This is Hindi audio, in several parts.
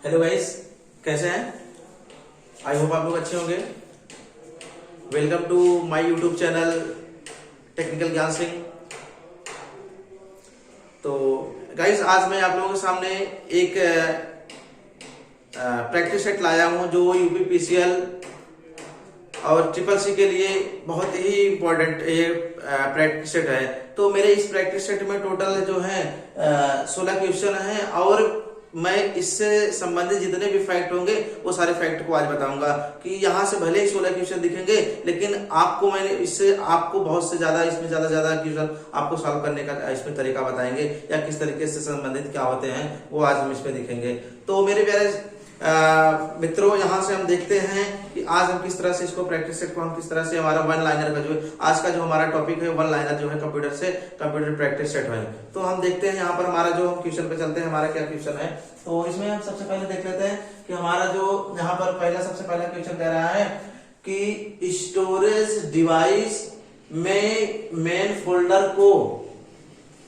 हेलो गाइस, कैसे हैं? आई होप आप लोग अच्छे होंगे। Welcome to my YouTube channel technical Gyan Singh. तो गाइस, आज मैं आप लोगों के सामने एक प्रैक्टिस सेट लाया हूं जो यूपीपीसीएल और ट्रिपल सी के लिए बहुत ही इम्पोर्टेंट ये प्रैक्टिस सेट है। तो मेरे इस प्रैक्टिस सेट में टोटल जो है 16 क्वेश्चन है और मैं इससे संबंधित जितने भी फैक्ट होंगे वो सारे फैक्ट को आज बताऊंगा कि यहाँ से भले ही 16 क्वेश्चन दिखेंगे, लेकिन आपको मैंने इससे आपको बहुत से ज्यादा इसमें ज्यादा क्वेश्चन आपको सॉल्व करने का इसमें तरीका बताएंगे या किस तरीके से संबंधित क्या होते हैं वो आज हम इसमें दिखेंगे। तो मेरे प्यारे मित्रों, यहाँ से हम देखते हैं कि आज हम किस तरह से इसको प्रैक्टिस सेट को हम किस तरह से हमारा वन लाइनर का जो आज का जो हमारा टॉपिक है वन लाइनर जो है कंप्यूटर से कंप्यूटर प्रैक्टिस सेट है। तो हम देखते हैं यहाँ पर हमारा जो क्वेश्चन पे चलते हैं, हमारा क्या क्वेश्चन है। तो इसमें हम सबसे पहले देख लेते हैं कि हमारा जो यहाँ पर सबसे पहला क्वेश्चन कह रहा है कि स्टोरेज डिवाइस में मेन फोल्डर को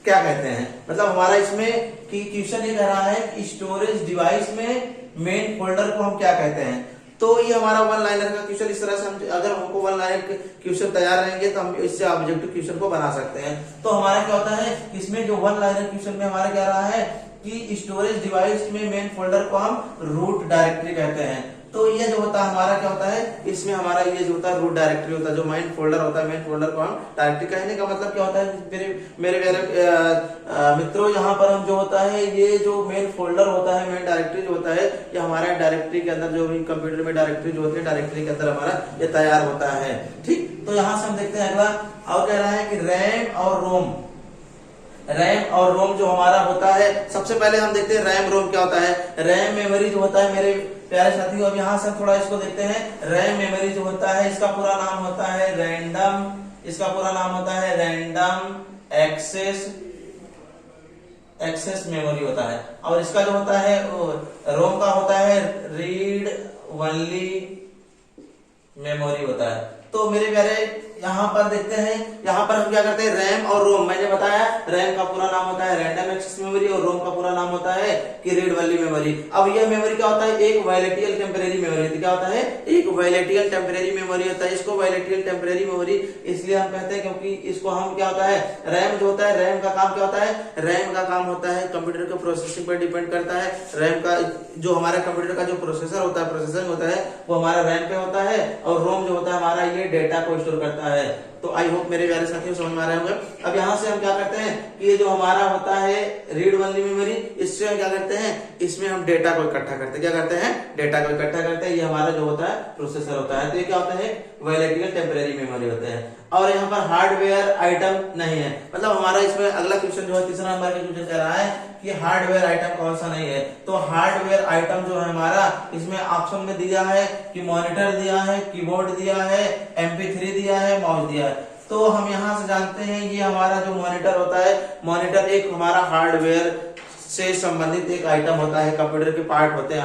क्या कहते हैं। मतलब हमारा इसमें कि क्वेश्चन ये कह रहा है कि स्टोरेज डिवाइस में मेन फोल्डर को हम क्या कहते हैं। तो ये हमारा वन लाइनर का क्वेश्चन इस तरह से हम अगर हमको वन लाइनर क्वेश्चन तैयार रहेंगे तो हम इससे ऑब्जेक्टिव क्वेश्चन को बना सकते हैं। तो हमारा क्या होता है, इसमें जो वन लाइनर क्वेश्चन में हमारा कह रहा है कि स्टोरेज डिवाइस में मेन फोल्डर को हम रूट डायरेक्टरी कहते हैं। तो ये जो होता है हमारा क्या होता है, इसमें हमारा ये जो होता है रूट डायरेक्टरी होता है, जो मेन फोल्डर होता है, मेन फोल्डर को हम डायरेक्टरी कहने का मतलब क्या होता है मेरे मित्रों, यहाँ पर हम जो होता है ये जो मेन फोल्डर होता है, मेन डायरेक्टरी जो होता है, ये हमारा डायरेक्टरी के अंदर जो भी कंप्यूटर में डायरेक्टरी जो होती है डायरेक्टरी के अंदर हमारा ये तैयार होता है। ठीक, तो यहाँ से हम देखते हैं अगला और कह रहा है कि रैम और रोम जो हमारा होता है। सबसे पहले हम देखते हैं रैम रोम क्या होता है। रैम मेमोरी जो होता है मेरे प्यारे साथियों, अब यहाँ से हम थोड़ा इसको देखते हैं। रैम मेमोरी जो होता है इसका पूरा नाम होता है रैंडम एक्सेस मेमोरी होता है। और इसका जो होता है रोम का होता है रीड ओनली मेमोरी होता है। तो मेरे प्यारे यहाँ पर देखते हैं, यहाँ पर हम क्या करते हैं रैम और रोम, मैंने बताया रैम का पूरा नाम होता है रैंडम एक्सेस मेमोरी और रोम का पूरा नाम होता है कि रीड ओनली मेमोरी। अब यह मेमोरी क्या होता है, एक वैलेटियल टेम्परेरी मेमोरी होती है। क्या होता है, एक वैलेटियल टेम्परेरी मेमोरी होता है। इसको वैलेटियल टेम्परेरी मेमोरी इसलिए हम कहते हैं क्योंकि इसको हम क्या होता है, रैम जो होता है, रैम का काम क्या होता है, रैम का काम होता है कंप्यूटर के प्रोसेसिंग पर डिपेंड करता है। रैम का जो हमारा कंप्यूटर का जो प्रोसेसर होता है, प्रोसेसिंग होता है, वो हमारा रैम पे होता है। और रोम जो होता है हमारा ये डेटा को स्टोर करता है। तो आई होप मेरे प्यारे साथियों समझ में आ रहे होंगे। अब यहाँ से हम क्या करते हैं कि ये जो हमारा होता है रीड ओनली मेमोरी, इससे हम क्या करते हैं, इसमें हम डेटा को इकट्ठा करते हैं। क्या करते हैं, डेटा को इकट्ठा करते हैं। ये हमारा जो होता है प्रोसेसर होता है। तो ये क्या होता है, वैलेटियल टेम्परेरी मेमोरी होते हैं। और यहाँ पर हार्डवेयर आइटम नहीं है। मतलब हमारा इसमें अगला क्वेश्चन जो है तीसरा नंबर का क्वेश्चन कह रहा है कि हार्डवेयर आइटम कौन सा नहीं है। तो हार्डवेयर आइटम जो है हमारा इसमें ऑप्शन में दिया है कि मॉनिटर दिया है, कीबोर्ड दिया है, MP3 दिया है, माउस दिया है। तो हम यहाँ से जानते हैं ये हमारा जो मॉनिटर होता है, मॉनिटर एक हमारा हार्डवेयर से संबंधित एक आइटम होता है, कंप्यूटर के पार्ट होते हैं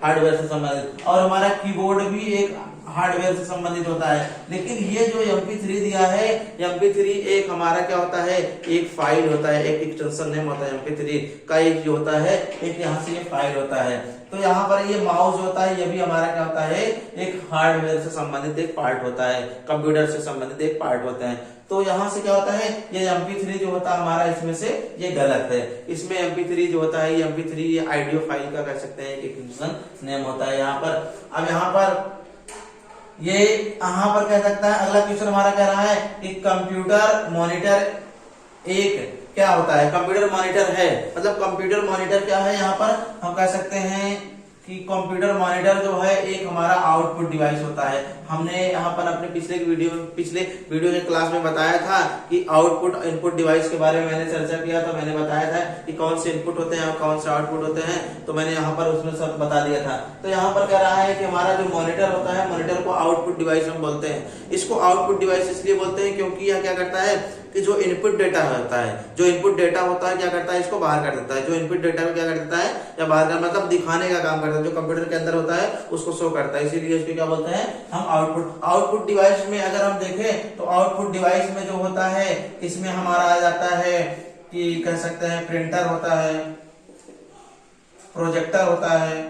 हार्डवेयर से संबंधित। और हमारा कीबोर्ड भी एक हार्डवेयर से संबंधित होता है। लेकिन ये जो MP3 दिया है, MP3 एक हमारा क्या होता है, एक फाइल होता है, एक एक्सटेंशन नेम होता है MP3 का, एक जो होता है एक यहाँ से ये फाइल होता है। तो यहाँ पर ये माउस होता है, ये भी हमारा क्या होता है, एक हार्डवेयर से संबंधित एक पार्ट होता है, कंप्यूटर से संबंधित एक पार्ट होते हैं। तो यहाँ से क्या होता है, ये MP3 जो होता है हमारा इसमें से ये गलत है। इसमें MP3 जो होता है, ये MP3 ये ऑडियो फाइल का कह सकते हैं एक एक्सटेंशन नेम होता है यहाँ पर। अब यहाँ पर ये यहाँ पर कह सकता है अगला क्वेश्चन हमारा कह रहा है कि कंप्यूटर मॉनिटर एक क्या होता है, कंप्यूटर मॉनिटर है। मतलब कंप्यूटर मॉनिटर क्या है, यहाँ पर हम कह सकते हैं कि कंप्यूटर मॉनिटर जो है एक हमारा आउटपुट डिवाइस होता है। हमने यहाँ पर अपने पिछले वीडियो के क्लास में बताया था कि आउटपुट इनपुट डिवाइस के बारे में मैंने चर्चा किया था। मैंने बताया था कि कौन से इनपुट होते हैं और कौन से आउटपुट होते हैं। तो मैंने यहाँ पर उसमें सब बता दिया था। तो यहाँ पर कह रहा है कि हमारा जो मॉनिटर होता है, मॉनिटर को आउटपुट डिवाइस हम बोलते हैं। इसको आउटपुट डिवाइस इसलिए बोलते हैं क्योंकि यह क्या करता है कि जो इनपुट डेटा होता है, जो इनपुट डेटा होता है क्या करता है, इसको बाहर कर देता है। जो इनपुट डेटा को क्या कर देता है, या बाहर कर मतलब दिखाने का काम करता है। जो कंप्यूटर के अंदर होता है उसको शो करता है, इसीलिए इसको क्या बोलते हैं हम आउटपुट डिवाइस में अगर हम देखें तो आउटपुट डिवाइस में जो होता है इसमें हमारा आ जाता है कि कह सकते हैं प्रिंटर होता है, प्रोजेक्टर होता है,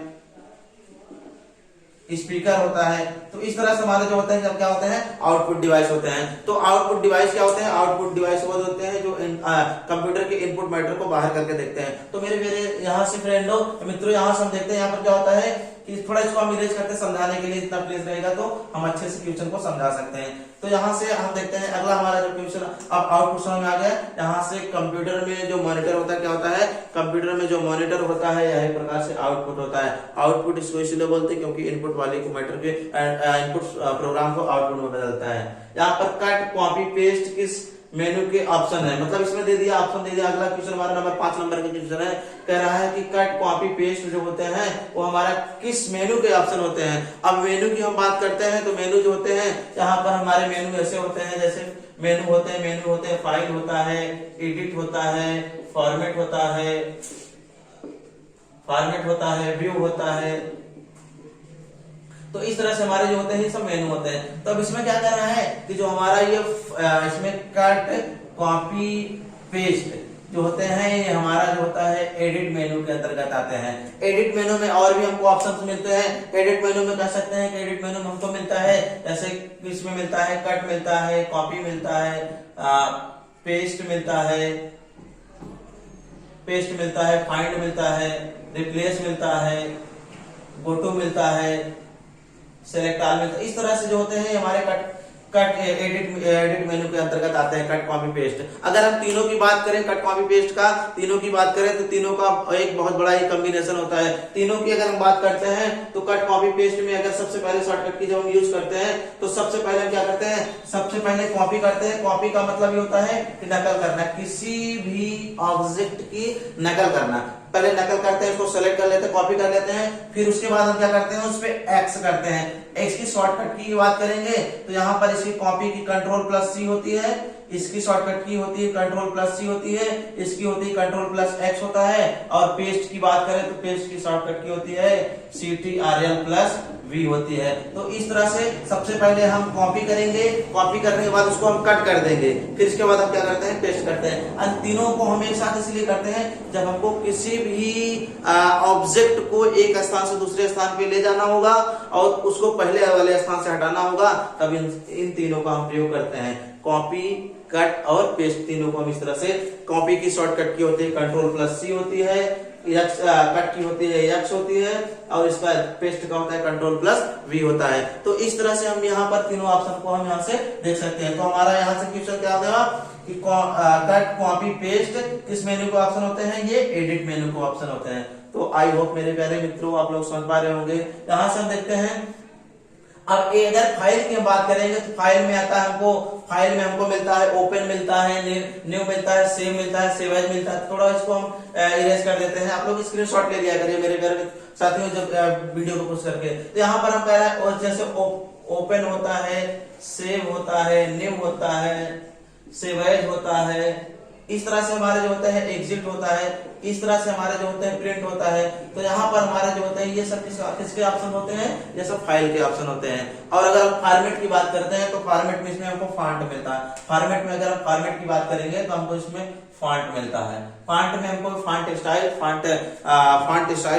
स्पीकर होता है। तो इस तरह से हमारे जो होते हैं जब क्या होते हैं आउटपुट डिवाइस होते हैं। तो आउटपुट डिवाइस क्या होते हैं, आउटपुट डिवाइस वो होते हैं जो कंप्यूटर के इनपुट मैटर को बाहर करके देखते हैं। तो मेरे यहाँ से फ्रेंडों मित्रों यहाँ से हम देखते हैं यहाँ पर क्या होता है कि थोड़ा इसको हम इरेज करते हैं समझाने के लिए, इतना प्लेस रहेगा तो हम अच्छे से क्वेश्चन को समझा सकते हैं। तो यहाँ से हम देखते हैं अगला हमारा जो क्वेश्चन अब आउटपुट समझ में आ गया। यहाँ से कंप्यूटर में जो मॉनिटर होता है क्या होता है, कंप्यूटर में जो मॉनिटर होता है यही प्रकार से आउटपुट होता है। आउटपुट इसको इसलिए बोलते हैं क्योंकि इनपुट वाले को मैटर के इनपुट प्रोग्राम को आउटपुट में बदलता है। यहाँ पर कट कॉपी पेस्ट किस मेनू के ऑप्शन है, मतलब इसमें दे दिया ऑप्शन दे दिया। अगला क्वेश्चन हमारा नंबर 5 नंबर का क्वेश्चन है, कह रहा है कि कट कॉपी पेस्ट जो होते हैं वो हमारा किस मेनू के ऑप्शन होते हैं। अब मेनू की हम बात करते हैं तो मेनू जो होते हैं यहाँ पर हमारे मेनू ऐसे होते हैं, जैसे मेनू होते हैं फाइल होता है, एडिट होता है, फॉर्मेट होता है, व्यू होता है। तो इस तरह से हमारे जो होते हैं ये सब मेनू होते हैं। तो अब इसमें क्या करना है कि जो हमारा ये इसमें कट कॉपी पेस्ट जो होते हैं ये हमारा जो होता है एडिट मेनू के अंतर्गत आते हैं। एडिट मेनू में और भी हमको ऑप्शंस मिलते हैं। एडिट मेनू में कह सकते हैं कि एडिट मेनू में हमको मिलता है जैसे इसमें मिलता है कट मिलता है, कॉपी मिलता है, पेस्ट मिलता है, फाइंड मिलता है, रिप्लेस मिलता है, गोटू मिलता है, सेलेक्ट ऑल मिलता है। इस तरह से जो होते हैं हमारे कट एडिट मेनू के अंतर्गत आते हैं कट कॉपी पेस्ट। अगर हम तीनों की बात करें कट कॉपी पेस्ट का, तीनों की बात करें तो तीनों का एक बहुत बड़ा ही कॉम्बिनेशन होता है। तीनों की अगर हम बात करते हैं तो कट कॉपी पेस्ट में अगर सबसे पहले शॉर्टकट की जब हम यूज करते हैं तो सबसे पहले हम क्या करते हैं, सबसे पहले कॉपी करते हैं। कॉपी का मतलब ये होता है कि नकल करना, किसी भी ऑब्जेक्ट की नकल करना। पहले नकल करते हैं, उसको सेलेक्ट कर लेते हैं, कॉपी कर लेते हैं, फिर उसके बाद हम क्या करते हैं उस पे एक्स करते हैं। एक्स की शॉर्टकट की बात करेंगे तो यहाँ पर इसकी कॉपी की कंट्रोल+C होती है, इसकी शॉर्टकट की होती है कंट्रोल+C होती है, इसकी होती है कंट्रोल+X होता है। और पेस्ट की बात करें तो पेस्ट की शॉर्टकट की होती है CTRL+V होती है। तो इस तरह से सबसे पहले हम कॉपी करेंगे, कॉपी करने के बाद उसको हम कट कर देंगे, फिर इसके बाद हम क्या करते हैं पेस्ट करते हैं। और तीनों को हम एक साथ इसलिए करते हैं जब हमको किसी भी ऑब्जेक्ट को एक स्थान से दूसरे स्थान पे ले जाना होगा और उसको पहले वाले स्थान से हटाना होगा, तब इन तीनों का हम प्रयोग करते हैं। कॉपी, कट और पेस्ट तीनों को हम इस तरह से, कॉपी की शॉर्टकट की होती है कंट्रोल+C होती है, कट की होती है X होती है और इसका पेस्ट का होता है कंट्रोल+V होता है। तो इस तरह से हम यहाँ पर तीनों ऑप्शन को हम यहाँ से देख सकते हैं। तो हमारा यहाँ से क्वेश्चन क्या होगा कि कट कॉपी पेस्ट किस मेनू को ऑप्शन होते हैं, ये एडिट मेनू को ऑप्शन होते हैं। तो आई होप मेरे प्यारे मित्रों आप लोग समझ पा रहे होंगे। यहाँ से हम देखते हैं अब अगर फाइल की बात करेंगे तो फाइल में आता है हमको, फाइल में हमको मिलता है ओपन मिलता है, न्यू मिलता है, सेव मिलता है, सेव एज मिलता है। थोड़ा इसको हम इरेज कर देते हैं, आप लोग स्क्रीनशॉट ले लिया करिए मेरे प्यारे साथियों जब वीडियो को पोस्ट करके। तो यहाँ पर हम कह रहे हैं और जैसे ओपन होता है, सेव होता है, न्यू होता है, सेव एज होता है, इस तरह से हमारे जो होता है एग्जिट होता है, इस तरह से हमारे जो होते हैं प्रिंट होता है। तो यहाँ पर हमारे जो होते हैं ये सब किसके ऑप्शन होते हैं, ये सब फाइल के ऑप्शन होते हैं। और अगर हम फॉर्मेट की बात करते हैं तो फॉर्मेट में इसमें हमको फॉन्ट मिलता है। फॉर्मेट में अगर हम फॉर्मेट की बात करेंगे तो हमको इसमें फॉन्ट मिलता है। फॉन्ट में हमको फॉन्ट स्टाइल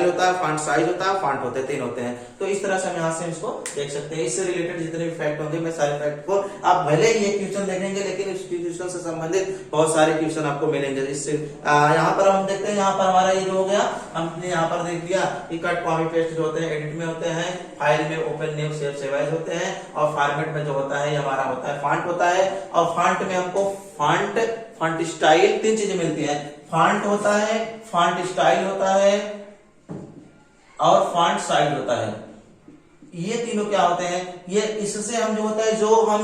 होता है, फॉन्ट साइज होता है, फॉन्ट होते हैं, 3 होते हैं। तो इस तरह से हम यहाँ से इसको देख सकते हैं। इससे रिलेटेड जितने भी फैक्ट होंगे मैं सारे फैक्ट को आप भले ही ये क्वेश्चन देखेंगे लेकिन इस क्वेश्चन से संबंधित बहुत सारे क्वेश्चन आपको मिलेंगे। इससे यहाँ पर हम देखते हैं, यहाँ पर हमारा ये जो हो गया हमने यहाँ पर देख दिया कि कट कॉपी पेस्ट जो होते हैं एडिट में होते हैं, फाइल में open new save save as होते हैं और फॉर्मेट में जो होता है हमारा होता है फॉन्ट होता है। और फॉन्ट में हमको फॉन्ट स्टाइल 3 चीजें मिलती हैं, फॉन्ट होता है, फॉन्ट स्टाइल होता है और फॉन्ट साइज होता है। ये तीनों क्या होते हैं, ये इससे हम जो होता है जो हम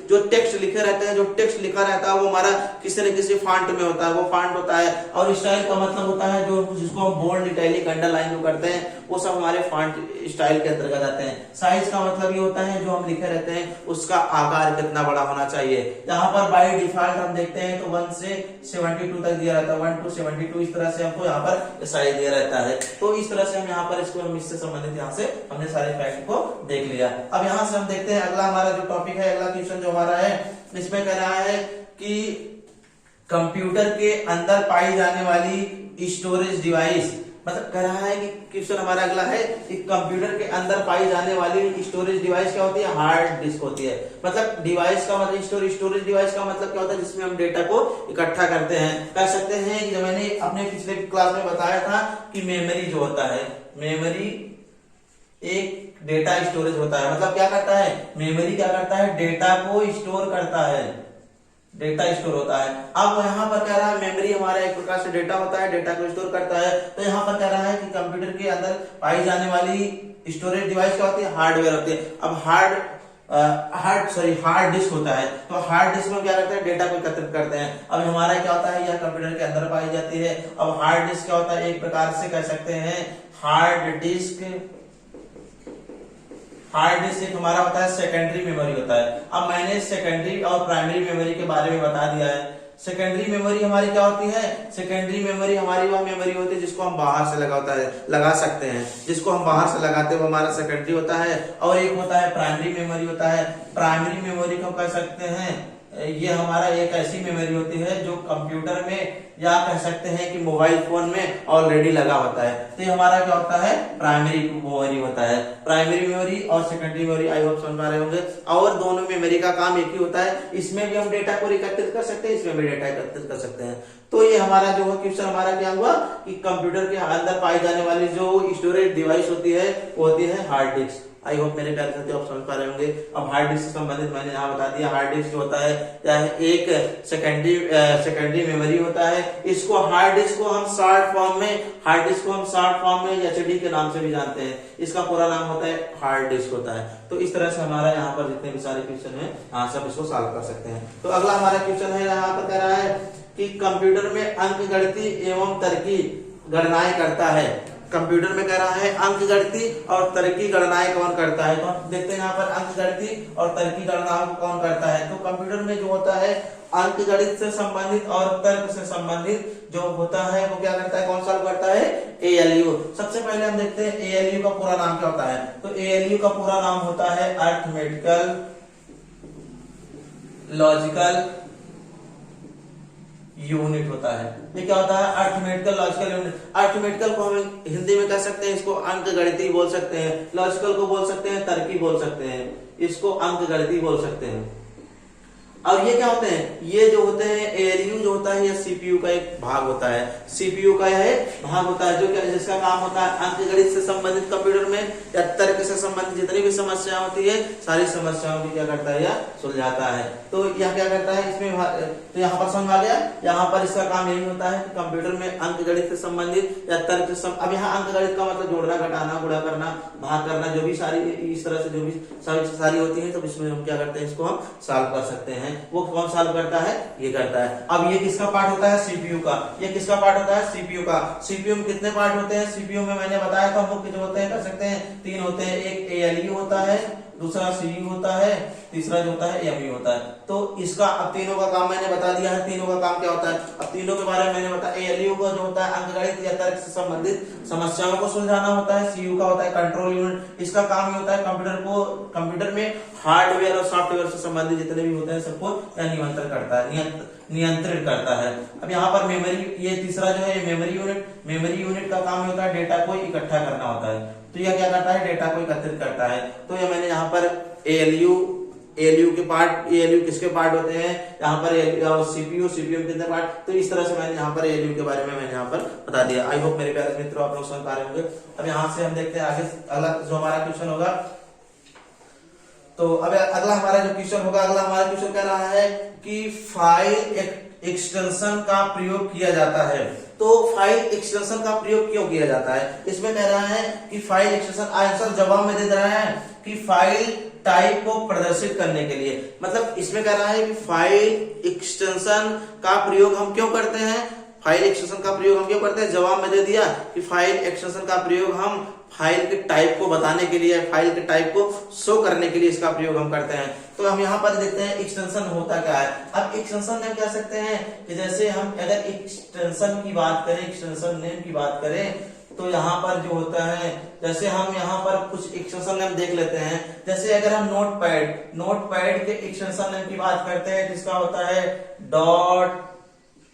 जो टेक्स्ट लिखे रहते हैं, जो टेक्स्ट लिखा रहता है वो हमारा किसी न किसी फॉन्ट में होता है, वो फॉन्ट होता है। और स्टाइल का मतलब होता है जो जिसको हम बोल्ड, इटैलिक, अंडरलाइन जो करते हैं वो सब हमारे फॉन्ट स्टाइल के अंतर्गत आते हैं। साइज का मतलब ये होता है जो हम लिखे रहते हैं उसका आकार कितना बड़ा होना चाहिए। यहाँ पर बाय डिफॉल्ट हम देखते हैं तो 1 से 72 तक दिया रहता है, 1 to 72 इस तरह से हमको यहाँ पर साइज दिया रहता है। तो इस तरह से हम यहाँ पर इसको हम इससे संबंधित यहाँ से हमने सारे फैक्ट को देख लिया। अब यहाँ से हम देखते हैं अगला हमारा जो टॉपिक है, अगला क्वेश्चन जो हमारा है इसमें कह रहा है कि कंप्यूटर के अंदर पाई जाने वाली स्टोरेज डिवाइस मतलब कह रहा है कि क्वेश्चन हमारा अगला है कि कंप्यूटर के अंदर पाई जाने वाली स्टोरेज डिवाइस क्या होती है, हार्ड डिस्क होती है। मतलब डिवाइस का मतलब स्टोरेज डिवाइस का मतलब क्या होता है, जिसमें हम डेटा को इकट्ठा करते हैं। कह सकते हैं कि जो मैंने अपने पिछले क्लास में बताया था कि मेमोरी जो होता है, मेमोरी एक डेटा स्टोरेज होता है। मतलब क्या करता है, मेमोरी क्या करता है, डेटा को स्टोर करता है, डेटा स्टोर होता है। अब यहाँ पर कह रहा है मेमोरी हमारा एक प्रकार से डेटा होता है, डेटा को स्टोर करता है। तो यहाँ पर कह रहा है कि कंप्यूटर के अंदर पाई जाने वाली स्टोरेज डिवाइस क्या होती है, हार्डवेयर होती है। अब हार्ड डिस्क होता है। तो हार्ड डिस्क में क्या करते हैं, डेटा को एकत्रित करते हैं। अब हमारा क्या होता है, यह कंप्यूटर के अंदर पाई जाती है। अब हार्ड डिस्क क्या होता है, एक प्रकार से कह सकते हैं हार्ड डिस्क एक हमारा होता है सेकेंडरी मेमोरी होता है। अब मैंने सेकेंडरी और प्राइमरी मेमोरी के बारे में बता दिया है। सेकेंडरी मेमोरी हमारी क्या होती है, सेकेंडरी मेमोरी हमारी वह मेमोरी होती है जिसको हम बाहर से लगा सकते हैं, जिसको हम बाहर से लगाते हैं वो हमारा सेकेंडरी होता है। और एक होता है प्राइमरी मेमोरी होता है। प्राइमरी मेमोरी को कह सकते हैं ये हमारा एक ऐसी मेमोरी होती है जो कंप्यूटर में या कह सकते हैं कि मोबाइल फोन में ऑलरेडी लगा होता है। तो ये हमारा क्या होता है, प्राइमरी मेमोरी होता है। प्राइमरी मेमोरी और सेकेंडरी मेमोरी आई होप समझ पा रहे होंगे। और दोनों मेमोरी का काम एक ही होता है, इसमें भी हम डेटा को एकत्रित कर सकते हैं, इसमें भी डेटा एकत्रित कर सकते हैं। तो ये हमारा जो क्वेश्चन हमारा क्या हुआ कि कंप्यूटर के अंदर पाई जाने वाली जो स्टोरेज डिवाइस होती है वो होती है हार्ड डिस्क। आई होप मेरे प्यारे साथियों आप समझ पा रहे होंगे। अब हार्ड डिस्क से संबंधित मैंने यहाँ बता दिया, हार्ड डिस्क जो होता है चाहे एक सेकेंडरी मेमोरी होता है। इसको हार्ड डिस्क को हम शॉर्ट फॉर्म में एचडी के नाम से भी जानते हैं। इसका पूरा नाम होता है हार्ड डिस्क होता है। तो इस तरह से हमारा यहाँ पर जितने भी सारे क्वेश्चन है यहाँ सब इसको सॉल्व कर सकते हैं। तो अगला हमारा क्वेश्चन है, यहाँ पर कह रहा है कि कंप्यूटर में अंकगणितीय एवं तर्की गणनाएं करता है। कंप्यूटर में कह रहा है अंकगणितीय और तर्की गणनाएं कौन करता है। तो हम देखते हैं यहाँ पर अंकगणितीय और तर्की गणनाओं को कौन करता है। तो कंप्यूटर में जो होता है अंकगणित से संबंधित और तर्क से संबंधित जो होता है वो क्या करता है, कौन सॉल्व करता है, एएलयू। सबसे पहले हम देखते हैं एएलयू का पूरा नाम क्या होता है। तो एएलयू का पूरा नाम होता है अरिथमेटिकल लॉजिकल यूनिट होता है। ये क्या होता है, अरिथमेटिकल लॉजिकल यूनिट। अरिथमेटिकल को हम हिंदी में कह सकते हैं, इसको अंकगणितीय बोल सकते हैं। लॉजिकल को बोल सकते हैं तर्की बोल सकते हैं, इसको अंकगणितीय बोल सकते हैं। अब ये क्या होते हैं, ये जो होते हैं एएलयू जो होता है ये सीपीयू का एक भाग होता है। सीपीयू का यह भाग होता है जो क्या जिसका काम होता है अंकगणित से संबंधित कंप्यूटर में या तर्क से संबंधित जितनी भी समस्या होती है सारी समस्याओं की क्या करता है या सुलझाता है। तो यह क्या करता है इसमें, तो यहाँ पर समझ आ गया। यहाँ पर इसका काम यही होता है कि कंप्यूटर में अंकगणित से संबंधित या तर्क से अब यहाँ अंकगणित का मतलब जोड़ना, घटाना, गुणा करना, भाग करना, जो भी सारी इस तरह से जो भी सारी होती है, तो इसमें हम क्या करते हैं, इसको हम सॉल्व कर सकते हैं। वो कौन सॉल्व करता है, ये करता है। अब ये किसका पार्ट होता है, सीपीयू का। ये किसका पार्ट होता है, सीपीयू का। सीपीयू में कितने पार्ट होते हैं, सीपीयू में मैंने बताया था मुख्य जो होते हैं कर सकते हैं तीन होते हैं। एक एएलयू होता है, दूसरा सीयू होता है, तीसरा जो होता है एमयू होता है। तो इसका अब तीनों का काम मैंने बता दिया है, तीनों का काम क्या होता है। अब तीनों के बारे में मैंने बताया, एएलयू का जो होता है अंकगणित या तर्क से संबंधित समस्याओं को सुलझाना होता है। सीयू का होता है कंट्रोल यूनिट, इसका काम ये होता है कंप्यूटर में हार्डवेयर और सॉफ्टवेयर से संबंधित जितने भी होते हैं सबको नियंत्रण करता है, नियंत्रित करता है। अब यहाँ पर मेमोरी, ये तीसरा जो है मेमोरी यूनिट का काम होता है डेटा को इकट्ठा करना होता है। तो यह क्या करता है, डेटा को एकत्रित करता है। तो ये मैंने यहाँ पर एएलयू के पार्ट, एएलयू किसके पार्ट होते हैं, यहाँ पर सीपीयू में कितने पार्ट। तो इस तरह से मैंने यहाँ पर एएलयू के बारे में मैंने यहाँ पर बता दिया। आई होप मेरे प्यारे मित्रों आप लोग समझ पा रहे होंगे। अब यहाँ से हम देखते हैं आगे अगला जो हमारा क्वेश्चन होगा। तो अब अगला हमारा जो क्वेश्चन होगा, अगला हमारा क्वेश्चन कह रहा है कि फाइल एक्सटेंशन का प्रयोग किया जाता है। तो फाइल एक्सटेंशन का प्रयोग क्यों किया जाता है, इसमें कह रहा है कि फाइल एक्सटेंशन, आंसर जवाब में दे रहा है कि फाइल टाइप को प्रदर्शित करने के लिए। मतलब इसमें कह रहा है कि फाइल एक्सटेंशन का प्रयोग हम क्यों करते हैं, फाइल एक्सटेंशन का प्रयोग हम क्यों करते हैं। जवाब में दे दिया कि फाइल एक्सटेंशन का प्रयोग हम फाइल के टाइप को बताने के लिए, फाइल के टाइप को शो करने के लिए इसका प्रयोग हम करते हैं। तो हम यहाँ पर देखते हैं एक्सटेंशन होता क्या है। अब एक्सटेंशन नेम कह सकते हैं कि जैसे हम अगर एक्सटेंशन की बात करें, एक्सटेंशन नेम की बात करें, तो यहाँ पर जो होता है, जैसे हम यहाँ पर कुछ एक्सटेंशन नेम देख लेते हैं। जैसे अगर हम नोटपैड के एक्सटेंशन नेम की बात करते हैं जिसका होता है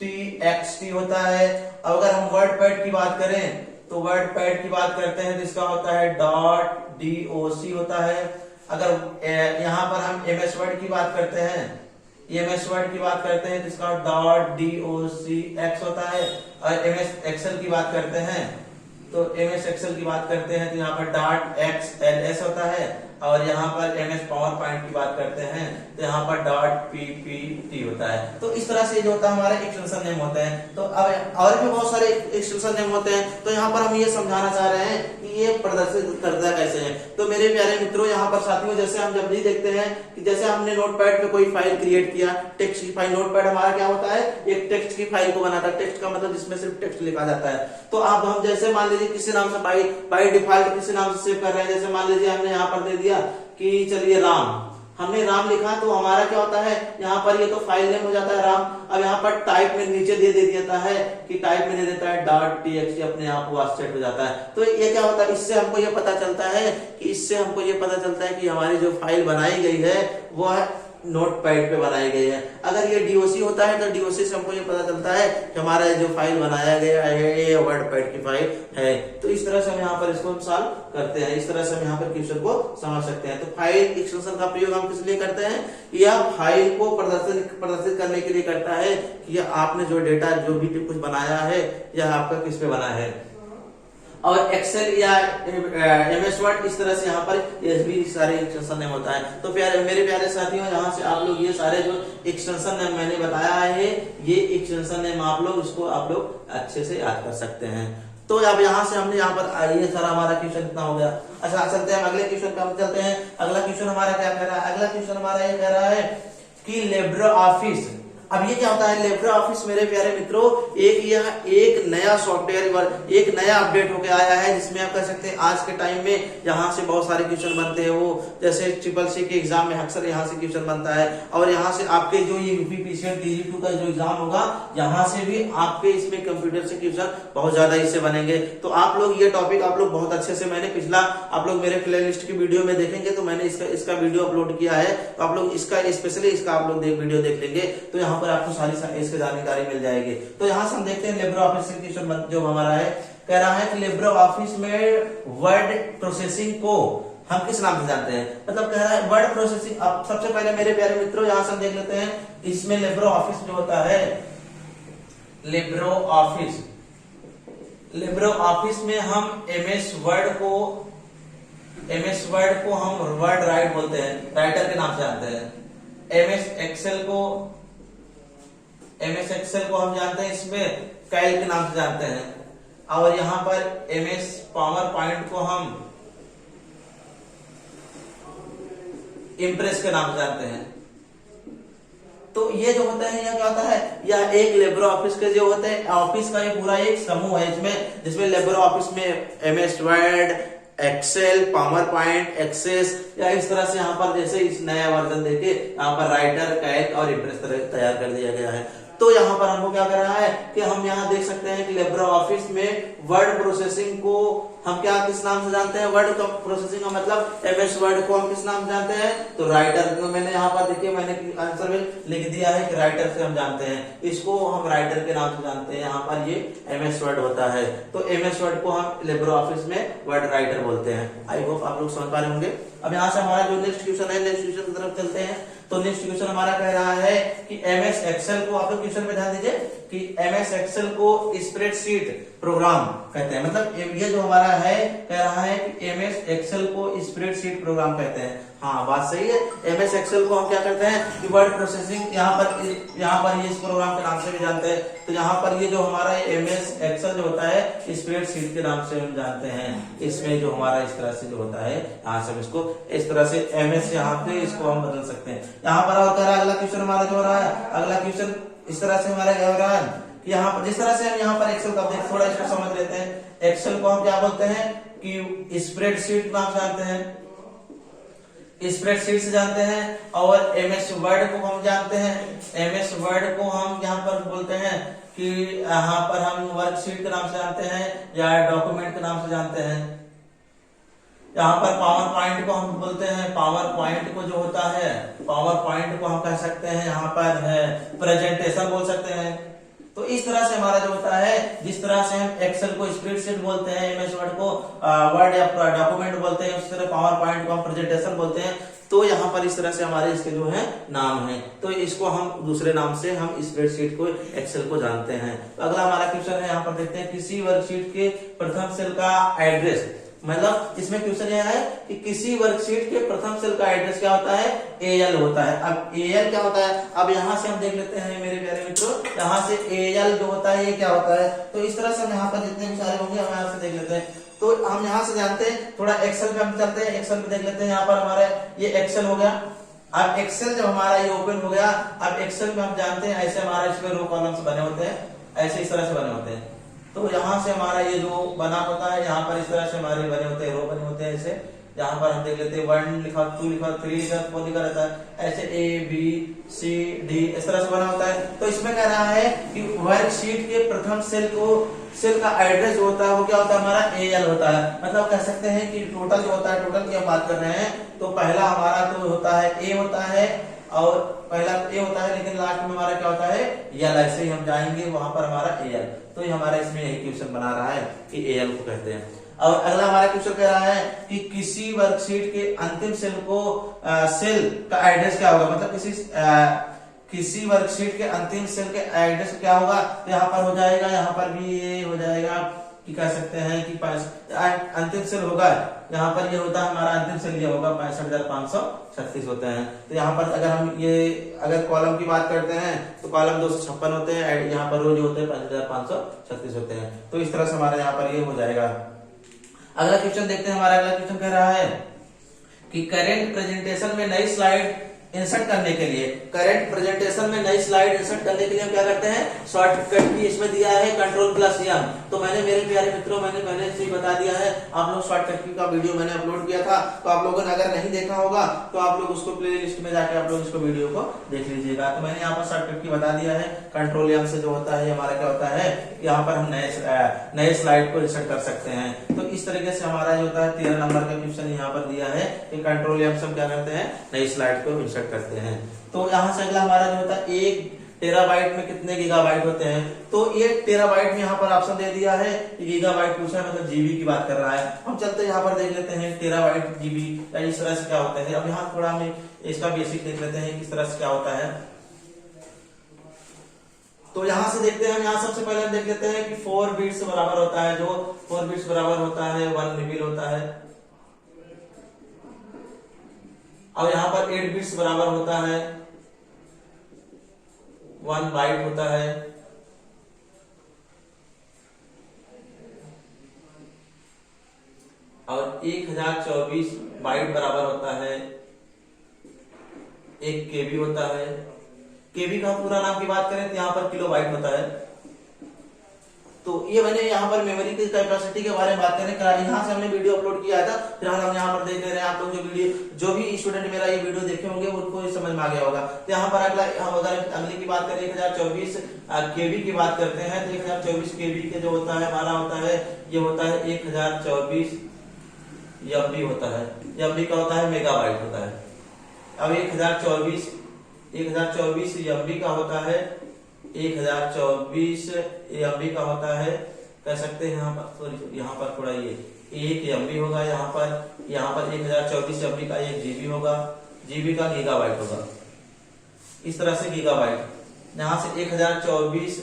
.txt होता है। अब अगर हम वर्डपैड की बात करें तो वर्ड पैड की बात करते हैं तो इसका होता है .doc होता है। अगर यहाँ पर हम एमएस वर्ड की बात करते हैं, एमएस वर्ड की बात करते हैं तो इसका .docx होता है। और एमएस एक्सेल की बात करते हैं तो एमएस एक्सेल की बात करते हैं तो यहाँ पर .xls होता है। और यहाँ पर एमएस पावर पॉइंट की बात करते हैं तो यहाँ पर .ppt होता है। तो इस तरह से जो होता है हमारे एक्सटेंशन नेम होते हैं। तो अब और भी बहुत सारे एक्सटेंशन नेम होते हैं। तो यहाँ पर हम ये समझाना चाह रहे हैं कि ये प्रदर्शित करता कैसे है। तो मेरे प्यारे मित्रों, यहाँ पर साथियों, जैसे हम जब भी देखते हैं कि जैसे हमने नोटपैड पे कोई फाइल क्रिएट किया, टेक्स्ट की फाइल, नोटपैड हमारा क्या होता है, एक टेक्स्ट की फाइल को बनाता है। टेक्स्ट का मतलब जिसमें सिर्फ टेक्स्ट लिखा जाता है। तो अब हम जैसे मान लीजिए किसी नाम से बाय डिफॉल्ट किसी नाम से सेव कर रहे हैं, जैसे मान लीजिए हमने यहाँ पर दे दिया कि चलिए राम, हमने राम लिखा तो हमारा क्या होता है, यहाँ पर ये तो फाइल नेम हो जाता है राम। अब यहाँ पर टाइप में नीचे दे देता है कि टाइप में दे देता है .txt, अपने आप वो सेट हो जाता है। तो ये क्या होता है, इससे हमको ये पता चलता है कि इससे हमको ये पता चलता है कि हमारी जो फाइल बनाई गई है वो है नोटपैड पे बनाई गई है। अगर ये डीओसी होता है तो डीओसी से हमको ये पता चलता है कि हमारा जो फाइल बनाया गया है ये वर्डपैड की फाइल है। तो इस तरह से हम यहाँ पर इसको सॉल्व करते हैं, इस तरह से हम यहाँ पर क्वेश्चन को समझ सकते हैं। तो फाइल एक्सटेंशन का प्रयोग हम किस लिए करते हैं, यह फाइल को प्रदर्शित करने के लिए करता है कि आपने जो डेटा जो भी कुछ बनाया है यह आपका किस पे बना है। और एक्सेल या एमएस वर्ड, इस तरह से यहाँ पर ये भी सारे एक्सटेंशन नेम होता है। तो मेरे प्यारे साथियों, यहाँ से आप लोग ये सारे जो एक्सटेंशन नेम मैंने बताया है, ये एक्सटेंशन नेम आप लोग अच्छे से याद कर सकते हैं। तो अब यहाँ से हमने यहाँ पर ये सारा हमारा क्वेश्चन कितना हो गया। अच्छा, चलते हैं अगले क्वेश्चन पे, हम चलते हैं। अगला क्वेश्चन हमारा क्या कह रहा है, अगला क्वेश्चन हमारा ये कह रहा है कि लिब्रे ऑफिस, अब ये क्या होता है लिब्रे ऑफिस मेरे प्यारे मित्रों, एक नया सॉफ्टवेयर, एक नया अपडेट होके आया है, जिसमें आप कह सकते हैं आज के टाइम में यहाँ से बहुत सारे क्वेश्चन बनते हैं। वो जैसे CCC के एग्जाम में अक्सर यहाँ से क्वेश्चन बनता है, और यहाँ से आपके जो ये यूपीपीसीएल TG2 का जो एग्जाम होगा, यहाँ से भी आपके इसमें कंप्यूटर से क्वेश्चन बहुत ज्यादा इससे बनेंगे। तो आप लोग ये टॉपिक आप लोग बहुत अच्छे से, मैंने पिछला आप लोग मेरे प्ले लिस्ट की वीडियो में देखेंगे तो मैंने इसका वीडियो अपलोड किया है, तो आप लोग इसका स्पेशली इसका आप लोग वीडियो देख लेंगे तो यहाँ पर आपको सारी इसकी जानकारी मिल जाएगी। तो यहाँ से हम देखते हैं लिब्रे ऑफिस क्वेश्चन जो हमारा है, कह रहा है कि लिब्रे ऑफिस में वर्ड प्रोसेसिंग को हम किस नाम से जानते हैं। मतलब कह रहा है वर्ड प्रोसेसिंग। अब सबसे पहले मेरे प्यारे मित्रों यहाँ से हम देख लेते हैं, इसमें लिब्रे ऑफिस जो होता है, लिब्रे ऑफिस में हम एमएस वर्ड को हम वर्ड राइट बोलते हैं, राइटर के नाम से जानते हैं। एमएस एक्सेल को हम जानते हैं, इसमें कैल के नाम से जानते हैं। और यहाँ पर एमएस पावर पॉइंट को हम इम्प्रेस के नाम से जानते हैं। तो ये जो होता है, यह क्या होता है, यह एक लिब्रे ऑफिस के जो होते हैं, ऑफिस का ये पूरा एक समूह है, जिसमें लिब्रे ऑफिस में MS Word, Excel, PowerPoint, Access, या इस तरह से यहाँ पर जैसे इस नया वर्जन देके यहाँ पर राइटर, कैल्क और इम्प्रेस तैयार कर दिया गया है। तो यहाँ पर हमको क्या कर रहा है कि हम यहाँ देख सकते हैं कि लिब्रे ऑफिस में वर्ड प्रोसेसिंग को हम क्या किस नाम से जानते हैं, वर्ड प्रोसेसिंग का मतलब एमएस वर्ड को हम किस नाम से जानते हैं, तो राइटर। मैंने यहाँ पर देखिए मैंने आंसर में लिख दिया है कि राइटर से हम जानते हैं, इसको हम राइटर के नाम से जानते हैं। यहाँ पर ये एमएस वर्ड होता है, तो एमएस वर्ड को हम लिब्रे ऑफिस में वर्ड राइटर बोलते हैं। आई होप आप लोग समझ पा रहे होंगे। अब यहाँ से हमारा जो नेक्स्ट क्वेश्चन है, नेक्स्ट क्वेश्चन की तरफ चलते हैं। तो नेक्स्ट क्वेश्चन हमारा कह रहा है कि एमएस एक्सेल को, आप लोग क्वेश्चन में ध्यान दीजिए कि एमएस एक्सेल को स्प्रेडशीट प्रोग्राम कहते हैं। मतलब ये जो हमारा है कह रहा है कि एमएस एक्सेल को स्प्रेडशीट प्रोग्राम कहते हैं। हाँ, बात सही है। एमएस एक्सेल को हम क्या करते हैं कि वर्ड प्रोसेसिंग यहाँ पर ये इस प्रोग्राम के नाम से भी जानते हैं। तो यहाँ पर ये जो हमारा एमएस एक्सेल जो होता है स्प्रेडशीट के नाम से हम जानते हैं। इसमें जो हमारा इस तरह से जो होता है, यहाँ से इसको इस तरह से एमएस यहाँ पे इसको हम बदल सकते हैं। यहाँ पर और कह रहा है अगला क्वेश्चन हमारा जो हो रहा है, अगला क्वेश्चन इस तरह से हमारा क्या हो रहा है कि यहाँ पर जिस तरह से हम यहाँ पर एक्सेल का थोड़ा इसको समझ लेते हैं। एक्सेल को हम क्या बोलते हैं कि स्प्रेडशीट नाम से जानते हैं, स्प्रेडशीट से जानते हैं। और एमएस वर्ड को हम जानते हैं, एमएस वर्ड को हम यहाँ पर बोलते हैं कि यहाँ पर हम वर्कशीट के नाम से जानते हैं या डॉक्यूमेंट के नाम से जानते हैं। यहाँ पर पावर पॉइंट को हम बोलते हैं, पावर पॉइंट को जो होता है, पावर पॉइंट को हम कह सकते हैं यहाँ पर है प्रेजेंटेशन बोल सकते हैं। तो तो इस तरह से हमारा जो होता है, जिस तरह से हम एक्सेल को स्प्रेडशीट बोलते हैं, एमएस वर्ड को वर्ड या डॉक्यूमेंट बोलते हैं, उसी तरह पावर पॉइंट को हम प्रेजेंटेशन बोलते हैं। तो यहाँ पर इस तरह से हमारे इसके जो है नाम है, तो इसको हम दूसरे नाम से हम स्प्रेडशीट को एक्सेल को जानते हैं। तो अगला हमारा क्वेश्चन है, यहाँ पर देखते हैं किसी वर्कशीट के प्रथम सेल का एड्रेस, मतलब इसमें क्वेश्चन यह है कि किसी वर्कशीट के प्रथम सेल का एड्रेस क्या होता है, एएल होता है। अब एएल क्या होता है, अब यहाँ से हम देख लेते हैं मेरे प्यारे मित्रों, यहाँ से एएल जो होता है ये क्या होता है। तो इस तरह से हम यहाँ पर जितने भी सारे होंगे हम यहाँ से देख लेते हैं। तो हम यहाँ से जानते हैं, थोड़ा एक्सेल पे हम चलते हैं, एक्सेल पे देख लेते हैं। यहाँ पर हमारा ये एक्सेल हो गया। अब एक्सेल जब हमारा ये ओपन हो गया, अब एक्सेल में हम जानते हैं ऐसे हमारा इसमें रो कॉलम्स बने होते हैं, ऐसे इस तरह से बने होते हैं। तो यहाँ से हमारा ये जो बना होता है, यहाँ पर इस तरह से हमारे बने होते हैं, रो बने होते हैं ऐसे। यहाँ पर हम देख लेते हैं 1 लिखा, 2 लिखा, 3 लिखा, 4 लिखा रहता है, ऐसे A B C D इस तरह से बना होता है। तो इसमें कह रहा है कि वर्कशीट के प्रथम सेल का एड्रेस जो होता है वो क्या होता है, हमारा AL होता है। मतलब कह सकते हैं कि टोटल जो होता है, टोटल की हम बात कर रहे हैं, तो पहला हमारा तो होता है A होता है, और पहला A होता है, लेकिन लास्ट में हमारा क्या होता है, L। ऐसे ही हम जाएंगे वहां पर हमारा AL। तो ये हमारा इसमें यही क्वेश्चन बना रहा है कि AL को कहते हैं। और अगला हमारा क्वेश्चन कह रहा है कि किसी वर्कशीट के अंतिम सेल को सेल का एड्रेस क्या होगा, मतलब किसी वर्कशीट के अंतिम सेल के एड्रेस क्या होगा। तो यहाँ पर हो जाएगा, यहाँ पर भी ये हो जाएगा कि कह सकते हैं कि अंतिम सेल होगा, यहाँ पर ये होता है हमारा अंतिम सेल ये होगा 65,536 होते हैं। तो यहाँ पर अगर हम ये अगर कॉलम की बात करते हैं तो कॉलम 256 होते हैं, यहाँ पर रो जो होते हैं 5,536 होते हैं। तो इस तरह से हमारा यहाँ पर ये हो जाएगा। अगला क्वेश्चन देखते हैं, हमारा अगला क्वेश्चन कह रहा है कि करंट प्रेजेंटेशन में नई स्लाइड इंसर्ट करने के लिए, करंट प्रेजेंटेशन में नई स्लाइड इंसर्ट करने के लिए हम क्या करते हैं, शॉर्टकट की इसमें दिया है Ctrl+M। तो मैंने मेरे प्यारे मित्रों मैंने पहले से ही बता दिया है, आप लोग शॉर्टकट की का वीडियो मैंने अपलोड किया था, तो आप लोगों ने अगर नहीं देखा होगा तो आप लोग उसको प्लेलिस्ट में जाके आप लोग इसको वीडियो को देख लीजिएगा। तो मैंने यहाँ पर शॉर्टकट की बता दिया है, Ctrl+M से जो होता है हमारा क्या होता है, यहाँ पर हम नए स्लाइड को इंसर्ट कर सकते हैं। तो इस तरीके से हमारा जो होता है 13 नंबर का क्वेश्चन यहाँ पर दिया है कि Ctrl+M से हम क्या करते हैं, नई स्लाइड को इंसर्ट करते हैं। तो यहाँ से अगला हमारा जो होता है 1 टेराबाइट में कितने गीगाबाइट होते हैं। तो 1 टेराबाइट में यहाँ पर ऑप्शन दे दिया है, गीगाबाइट पूछा है, मतलब जीबी की बात कर रहा है। हम चलते यहाँ पर देख लेते हैं टेराबाइट जीबी या इस तरह से क्या होता है। अब यहाँ थोड़ा हम इसका बेसिक देख लेते हैं किस तरह से क्या होता है। तो यहाँ से देखते हैं हम, यहाँ सबसे पहले हम देख लेते हैं कि 4 बिट्स बराबर होता है, जो 4 बिट्स बराबर होता है 1 रिवील होता है। अब यहाँ पर 8 बिट्स बराबर होता है 1 बाइट होता है। और 1024 बाइट बराबर होता है 1 केबी होता है। केबी का पूरा नाम की बात करें तो यहाँ पर किलो बाइट होता है। तो ये मैंने यहाँ पर मेमोरी की कैपेसिटी के बारे में बात करें, यहाँ से हमने वीडियो अपलोड किया था, फिलहाल हम यहाँ पर देख ले रहे हैं। आप लोग जो भी स्टूडेंट मेरा ये वीडियो देखे होंगे उनको ये समझ में आ गया होगा। तो यहाँ पर अगला हम अगर अगले की बात करें 1024 केबी की बात करते हैं, तो 1024 केबी के जो होता है हमारा होता है, ये होता है 1024 एमबी होता है। एमबी का होता है मेगाबाइट होता है। अब 1024 एमबी का होता है, 1024 एमबी का होता है, कह सकते हैं यहाँ पर, सॉरी यहाँ पर थोड़ा ये 1 एमबी होगा, यहाँ पर 1024 एमबी का 1 जीबी होगा, जीबी का गीगाबाइट होगा। इस तरह से गीगाबाइट यहाँ से 1024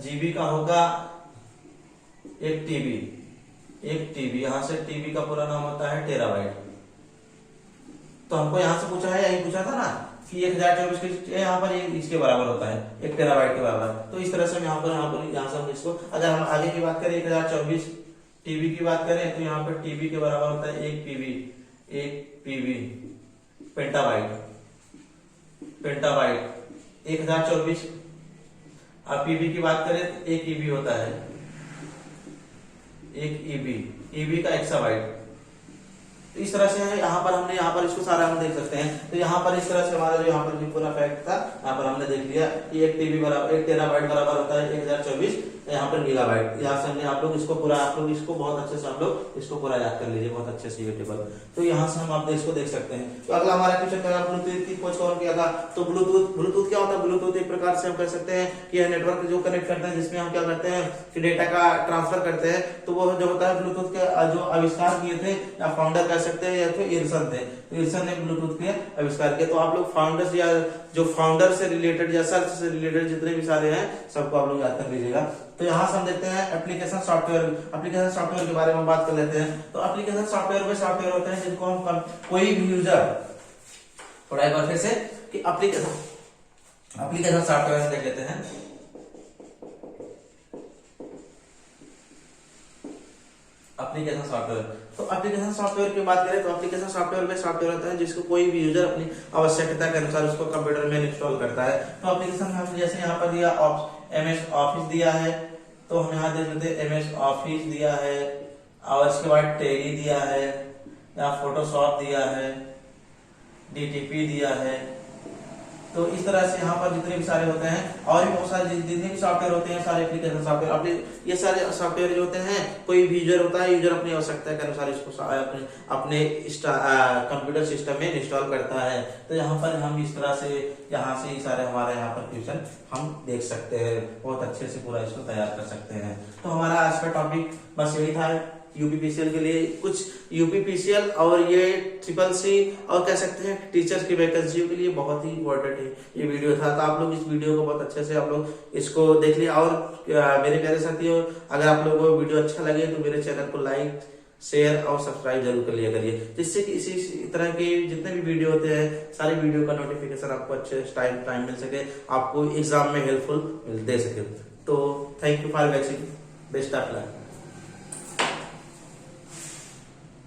जीबी का होगा 1 टीबी, यहाँ से टीबी का पूरा नाम होता है टेराबाइट। तो हमको यहाँ से पूछा है, यही पूछा था ना कि 1024 के यहाँ पर इसके बराबर होता है 1 टेराबाइट के बराबर। तो इस तरह से हम यहाँ से हम इसको, अगर हम आगे की बात करें 1024 टीबी की बात करें तो यहाँ पर टीबी के बराबर होता है 1 पीबी पेंटाबाइट 1024। अब पीबी की बात करें तो 1 ईबी होता है, 1 ईबी का एक्साबाइट। तो इस तरह से यहाँ पर इसको सारा हम देख सकते हैं। तो यहाँ पर इस तरह से हमारा जो यहाँ पर पूरा फैक्ट था यहाँ पर हमने देख लिया कि 1 टेराबाइट बराबर होता है 1024 यहाँ पर गीगाबाइट, यहाँ से हमने आप लोग इसको पूरा, आप लोग इसको बहुत अच्छे से आप लोग इसको पूरा याद कर लीजिए बहुत अच्छे से ये टेबल। तो यहाँ से हम आप इसको देख सकते हैं। तो अगला हमारा क्वेश्चन क्या, ब्लूटूथ की खोज कौन किया था? तो ब्लूटूथ क्या होता है? ब्लूटूथ एक प्रकार से हम कह सकते हैं कि यह नेटवर्क जो कनेक्ट करते हैं, जिसमें हम क्या करते हैं कि डेटा का ट्रांसफर करते हैं। तो वो जो होता है ब्लूटूथ के जो आविष्कार किए थे, या फाउंडर कह सकते हैं, या फिर इरसन थे। तो इरसन ने ब्लूटूथ के आविष्कार किया। तो आप लोग फाउंडर्स या जो फाउंडर से रिलेटेड या सर्च से रिलेटेड जितने भी सारे हैं सबको आप लोग याद कर लीजिएगा। तो यहाँ से हम देखते हैं एप्लीकेशन सॉफ्टवेयर के बारे में बात कर लेते हैं। तो एप्लीकेशन सॉफ्टवेयर वे सॉफ्टवेयर होते हैं जिनको हम कोई भी यूजर, थोड़ा एक बार फिर से कि एप्लीकेशन सॉफ्टवेयर देख लेते हैं। एप्लीकेशन सॉफ्टवेयर, तो एप्लीकेशन सॉफ्टवेयर की बात करें तो एप्लीकेशन सॉफ्टवेयर में सॉफ्टवेयर होता है जिसको कोई भी यूजर अपनी आवश्यकता के अनुसार उसको कंप्यूटर में इंस्टॉल करता है। तो एप्लीकेशन में हम जैसे यहाँ पर दिया MS ऑफिस दिया है, तो हम यहाँ देख लेते हैं MS ऑफिस दिया है, और इसके बाद टैली दिया है, यहाँ फोटोशॉप दिया है, DTP दिया है। तो इस तरह से यहाँ पर जितने भी सारे होते हैं, और भी बहुत सारे जितने भी सॉफ्टवेयर होते हैं, सारे एप्लीकेशन सॉफ्टवेयर, ये सारे सॉफ्टवेयर जो होते हैं, कोई भी यूजर होता है, यूजर अपनी आवश्यकता के अनुसार इसको अपने कंप्यूटर सिस्टम में इंस्टॉल करता है। तो यहाँ पर हम इस तरह से यहाँ से ही सारे हमारे यहाँ पर क्वेश्चन हम देख सकते हैं, बहुत अच्छे से पूरा इसको तैयार कर सकते हैं। तो हमारा आज का टॉपिक बस यही था। यूपीपीसीएल के लिए कुछ यूपीपीसीएल और ये CCC और कह सकते हैं टीचर्स की वैकेंसियों के लिए बहुत ही इंपॉर्टेंट है ये वीडियो था। तो आप लोग इस वीडियो को बहुत अच्छे से आप लोग इसको देख लिया। और मेरे प्यारे साथियों, अगर आप लोगों को वीडियो अच्छा लगे तो मेरे चैनल को लाइक, शेयर और सब्सक्राइब जरूर कर लिया करिए, जिससे कि इसी तरह के जितने भी वीडियो होते हैं सारे वीडियो का नोटिफिकेशन आपको अच्छे टाइम मिल सके, आपको एग्जाम में हेल्पफुल दे सके। तो thank you for watching, best of luck.